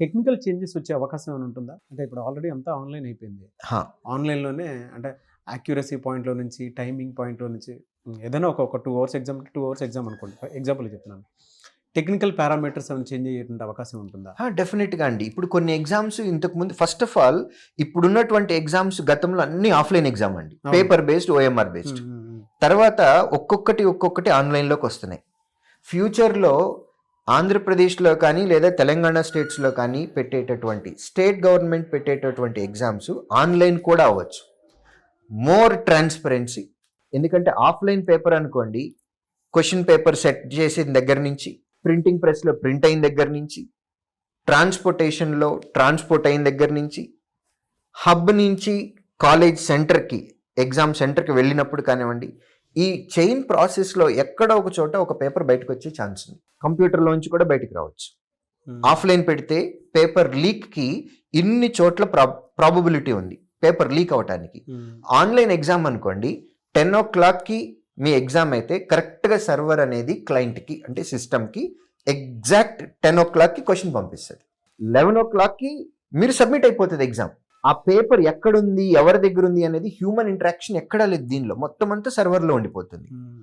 Technical changes వచ్చే అవకాశం ఏమైనా ఉంటుందా? అంటే ఇప్పుడు ఆల్రెడీ అంతా ఆన్‌లైన్ అయిపోయింది. హా, ఆన్‌లైన్‌లోనే అంటే యాక్యురసీ పాయింట్‌లో నుంచి, టైమింగ్ పాయింట్‌లో నుంచి ఏదైనా ఒక 2 అవర్స్ ఎగ్జామ్, 2 అవర్స్ ఎగ్జామ్ అనుకోండి. ఎగ్జాంపుల్‌గా చెప్తున్నాను. టెక్నికల్ పారామీటర్స్ ఏమైనా చేంజ్ అయ్యేటువంటి అవకాశం ఉంటుందా? డెఫినెట్గా అండి. ఇప్పుడు కొన్ని ఎగ్జామ్స్ ఇంతకుముందు ఫస్ట్ ఆఫ్ ఆల్ ఇప్పుడున్నటువంటి ఎగ్జామ్స్ గతంలో అన్ని ఆఫ్లైన్ ఎగ్జామ్ అండి, అవును. పేపర్ బేస్డ్, ఓఎంఆర్ హ్మ్. బేస్డ్. హ్మ్. హ్మ్. తర్వాత ఒక్కొక్కటి ఆన్లైన్లోకి వస్తున్నాయి. ఫ్యూచర్లో ఆంధ్రప్రదేశ్లో కానీ లేదా తెలంగాణ స్టేట్స్లో కానీ పెట్టేటటువంటి స్టేట్ గవర్నమెంట్ పెట్టేటటువంటి ఎగ్జామ్స్ ఆన్లైన్ కూడా అవ్వచ్చు. More transparency. ఎందుకంటే ఆఫ్లైన్ పేపర్ అనుకోండి, క్వశ్చన్ పేపర్ సెట్ చేసిన దగ్గర నుంచి, ప్రింటింగ్ ప్రెస్లో ప్రింట్ అయిన దగ్గర నుంచి, ట్రాన్స్పోర్టేషన్లో ట్రాన్స్పోర్ట్ అయిన దగ్గర నుంచి, హబ్ నుంచి కాలేజ్ సెంటర్కి, ఎగ్జామ్ సెంటర్కి వెళ్ళినప్పుడు కానివ్వండి, ఈ చైన్ ప్రాసెస్లో ఎక్కడో ఒక చోట ఒక పేపర్ బయటకు వచ్చే ఛాన్స్ ఉంది. కంప్యూటర్లోంచి కూడా బయటకు రావచ్చు. హ్మ్. ఆఫ్లైన్ పెడితే పేపర్ లీక్కి ఇన్ని చోట్ల ప్రాబబిలిటీ ఉంది పేపర్ లీక్ అవటానికి. హ్మ్. ఆన్లైన్ ఎగ్జామ్ అనుకోండి, 10 o'clockకి మీ ఎగ్జామ్ అయితే కరెక్ట్గా సర్వర్ అనేది క్లయింట్కి అంటే సిస్టమ్కి ఎగ్జాక్ట్ 10 o'clockకి క్వశ్చన్ పంపిస్తుంది. 11 o'clockకి మీరు సబ్మిట్ అయిపోతుంది ఎగ్జామ్. ఆ పేపర్ ఎక్కడుంది, ఎవరి దగ్గర ఉంది అనేది హ్యూమన్ ఇంటరాక్షన్ ఎక్కడా లేదు దీనిలో, మొత్తం అంతా సర్వర్లో ఉండిపోతుంది. హ్మ్.